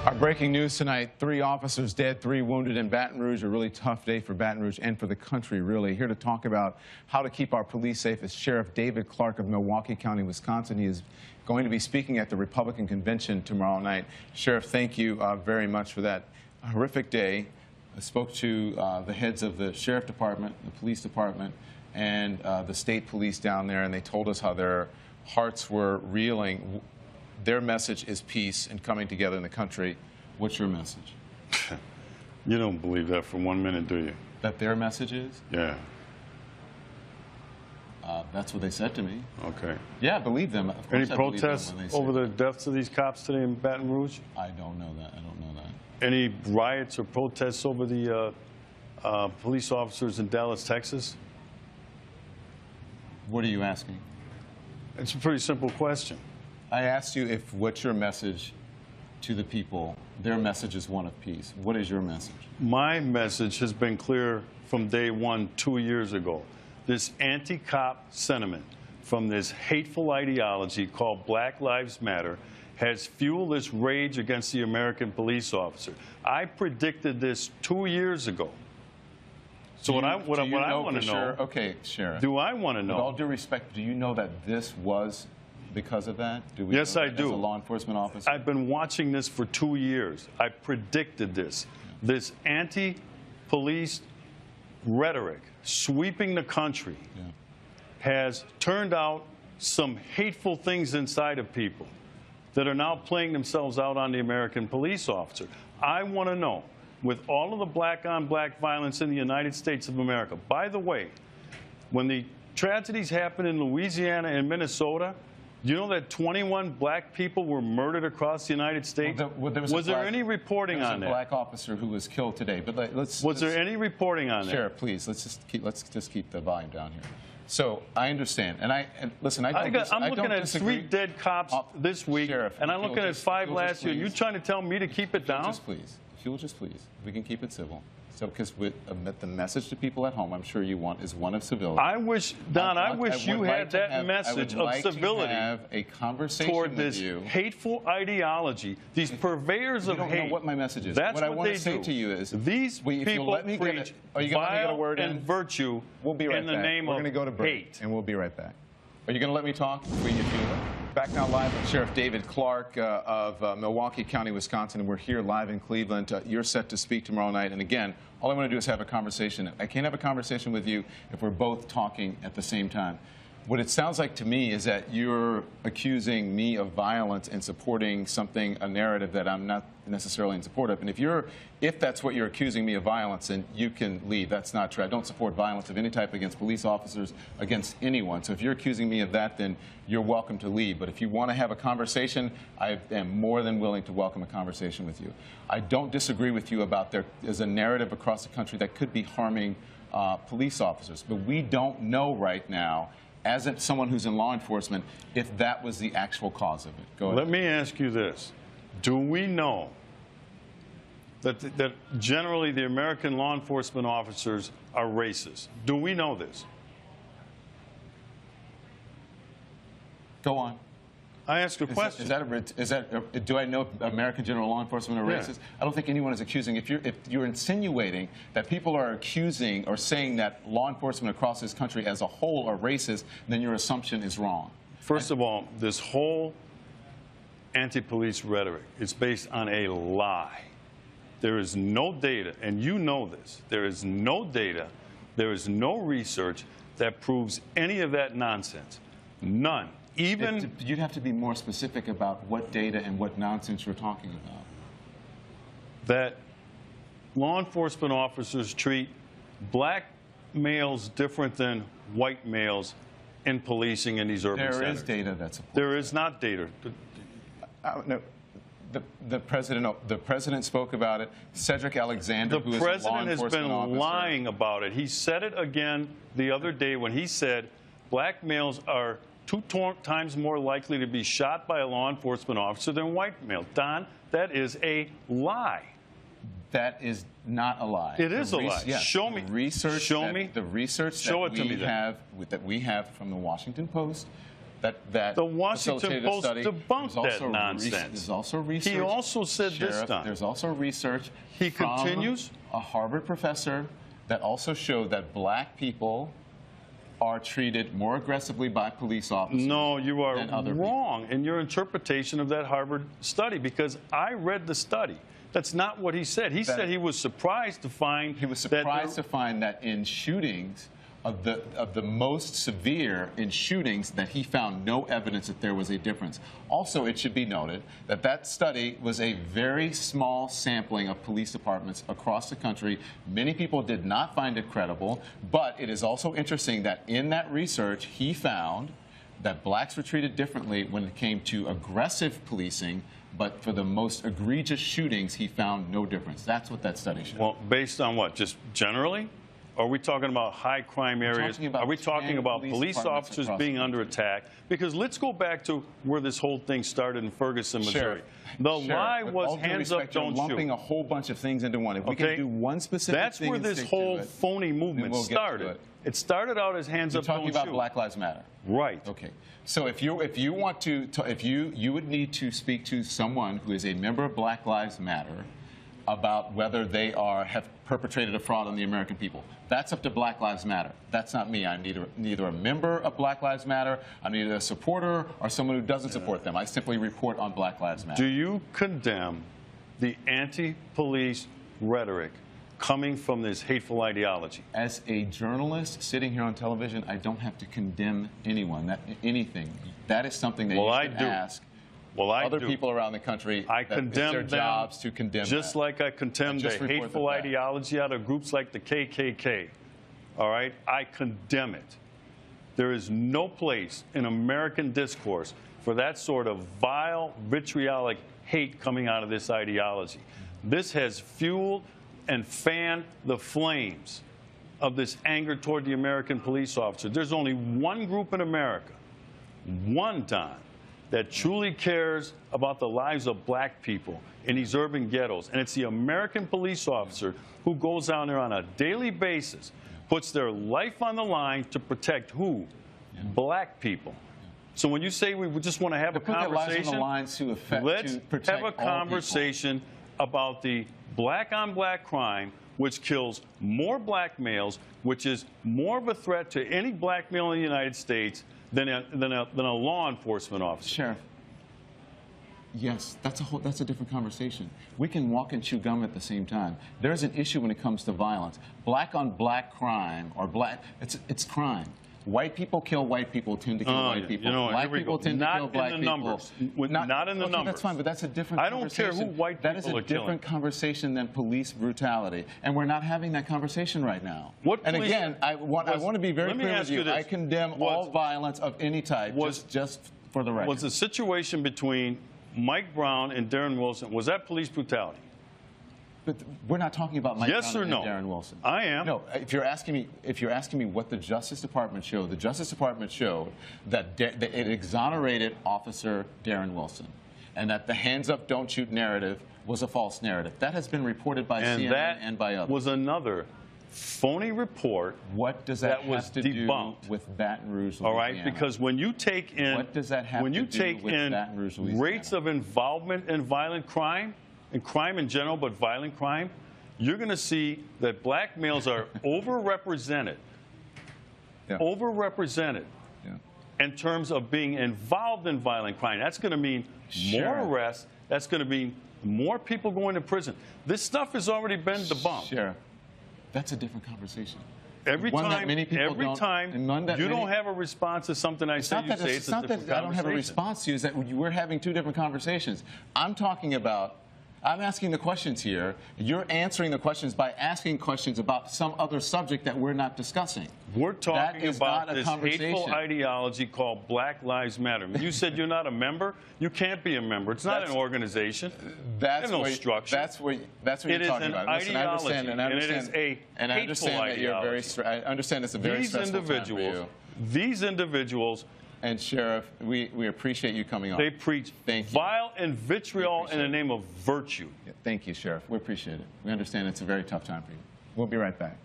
Our breaking news tonight, 3 officers dead, 3 wounded in Baton Rouge. A really tough day for Baton Rouge and for the country, really. Here to talk about how to keep our police safe is Sheriff David Clarke of Milwaukee County, Wisconsin. He is going to be speaking at the Republican convention tomorrow night. Sheriff, thank you very much for that horrific day. I spoke to the heads of the Sheriff Department, the Police Department, and the state police down there, and they told us how their hearts were reeling. Their message is peace and coming together in the country. What's your message? You don't believe that for 1 minute, do you? That their message is? Yeah. That's what they said to me. Okay. Yeah, I believe them. Of course Any protests over the deaths of these cops today in Baton Rouge? I don't know that. I don't know that. Any riots or protests over the police officers in Dallas, Texas? What are you asking? It's a pretty simple question. I asked you what's your message to the people. Their message is one of peace. What is your message? My message has been clear from day one 2 years ago. This anti-cop sentiment from this hateful ideology called Black Lives Matter has fueled this rage against the American police officer. I predicted this 2 years ago. So what I want to know, okay, Sheriff. Do I want to know? With all due respect, do you know that this was because of that? Do we yes, I do. As a law enforcement officer? I've been watching this for 2 years. I predicted this. Yeah. This anti-police rhetoric sweeping the country has turned out some hateful things inside of people that are now playing themselves out on the American police officer. I want to know, with all of the black-on-black violence in the United States of America, by the way, when the tragedies happened in Louisiana and Minnesota, do you know that 21 black people were murdered across the United States? Was there any reporting on that? There was a black officer who was killed today. But was there any reporting on that? Sheriff, please, let's just keep the volume down here. So I understand, and listen, I'm looking at 3 dead cops this week, Sheriff, and I'm looking at 5 last year. You're trying to tell me to keep it down? Just please, if you'll just please, we can keep it civil. So, because the message to people at home, I'm sure you want, is one of civility. I wish, Don, I wish you had that message of civility have a conversation toward this hateful ideology, these purveyors of hate. You don't know what my message is. That's what I want to say to you is, these people preach vile and virtue in the name of hate. We're going to go to break, and we'll be right back. Are you going to let me talk? Back now live with Sheriff David Clarke of Milwaukee County, Wisconsin, and we're here live in Cleveland. You're set to speak tomorrow night, and again, all I want to do is have a conversation. I can't have a conversation with you if we're both talking at the same time. What it sounds like to me is that you're accusing me of violence and supporting a narrative that I'm not necessarily in support of. And if that's what you're accusing me of violence, then you can leave. That's not true. I don't support violence of any type against police officers, against anyone. So if you're accusing me of that, then you're welcome to leave. But if you want to have a conversation, I am more than willing to welcome a conversation with you. I don't disagree with you about there's a narrative across the country that could be harming police officers. But we don't know right now, as someone who's in law enforcement, if that was the actual cause of it. Go ahead. Let me ask you this. Do we know that generally the American law enforcement officers are racist? Do we know this? Go on. I ask a question. Do I know American general law enforcement are racist? Yeah. I don't think anyone is accusing. If you're insinuating that people are accusing or saying that law enforcement across this country as a whole are racist, then your assumption is wrong. First of all, this whole anti-police rhetoric is based on a lie. There is no data, and you know this. There is no data, there is no research that proves any of that nonsense. None. You'd have to be more specific about what data and what nonsense you're talking about. That law enforcement officers treat black males different than white males in policing in these urban centers. There is data that supports There is not data. No. The president spoke about it. Cedric Alexander, who is a law enforcement officer. The president has been lying about it. He said it again the other day when he said black males are 2 times more likely to be shot by a law enforcement officer than white males. Don, that is a lie. That is not a lie. It is a lie. Yes, show me. The research show me. The research show that we have from the Washington Post, that The Washington facilitated a Post study. debunked There's that nonsense. There's also research. He also said Sheriff, this time. There's also research He from continues. a Harvard professor that also showed that black people are treated more aggressively by police officers. No, you are than other wrong in your interpretation of that Harvard study, because I read the study. That's not what he said. He said he was surprised to find that in shootings of the most severe in shootings, that he found no evidence that there was a difference. Also, it should be noted that that study was a very small sampling of police departments across the country. Many people did not find it credible, but it is also interesting that in that research, he found that blacks were treated differently when it came to aggressive policing, but for the most egregious shootings, he found no difference. That's what that study showed. Well, based on what? Just generally? Are we talking about high crime areas? Are we talking about police officers being under attack? Because let's go back to where this whole thing started in Ferguson, Missouri. The lie was hands up, don't shoot. Lumping a whole bunch of things into one. If we can do one specific That's thing where this whole phony movement started. It started out as hands up, don't shoot. You're talking about Black Lives Matter. Right. Okay. So if you want to, you would need to speak to someone who is a member of Black Lives Matter about whether they have perpetrated a fraud on the American people. That's up to Black Lives Matter. That's not me. I'm neither a member of Black Lives Matter, I'm neither a supporter or someone who doesn't support them. I simply report on Black Lives Matter. Do you condemn the anti-police rhetoric coming from this hateful ideology? As a journalist sitting here on television, I don't have to condemn anyone, anything. That is something that you should ask. Other people around the country, I condemn their jobs to condemn just that. like I condemn the hateful ideology out of groups like the KKK. All right? I condemn it. There is no place in American discourse for that sort of vile, vitriolic hate coming out of this ideology. This has fueled and fanned the flames of this anger toward the American police officer. There's only one group in America, one time, that truly cares about the lives of black people in these urban ghettos. And it's the American police officer who goes down there on a daily basis, puts their life on the line to protect who? Black people. So when you say we just want to have a conversation, let's have a conversation about the black-on-black crime, which kills more black males, which is more of a threat to any black male in the United States than a law enforcement officer. Sheriff, yes, that's a different conversation. We can walk and chew gum at the same time. There's an issue when it comes to violence. Black-on-black crime, or it's crime. White people kill white people, tend to kill white people. Black people tend to kill black people. Not in the numbers. That's fine, but that's a different conversation. I don't care who white people are killing. That is a different conversation than police brutality, and we're not having that conversation right now. And again, I want to be very clear with you. I condemn all violence of any type, just for the record. Was the situation between Mike Brown and Darren Wilson, was that police brutality? But we're not talking about Mike Brown and Darren Wilson. I am. No, if you're asking me what the Justice Department showed, the Justice Department showed that it exonerated Officer Darren Wilson, and that the hands up, don't shoot narrative was a false narrative. That has been reported by CNN and by others. And that was another phony report. What does that have to do with Baton Rouge, Louisiana? All right, because when you take in rates of involvement in violent crime, and crime in general, but violent crime, you're going to see that black males are overrepresented. Overrepresented in terms of being involved in violent crime. That's going to mean more arrests. That's going to mean more people going to prison. This stuff has already been debunked. Sheriff, that's a different conversation. Every time you don't have a response to something I say, you say it's a different conversation. I don't have a response to you. Is that we're having two different conversations. I'm asking the questions here. You're answering the questions by asking questions about some other subject that we're not discussing. We're talking about this hateful ideology called Black Lives Matter. You said you're not a member. You can't be a member. It's not an organization. There's no structure. That's what you're talking about. Listen, I understand, and it is a hateful ideology. I understand it's a very stressful time for you. These individuals. And Sheriff, we appreciate you coming on. They preach vile and vitriol in the name of virtue. Thank you, Sheriff. We appreciate it. We understand it's a very tough time for you. We'll be right back.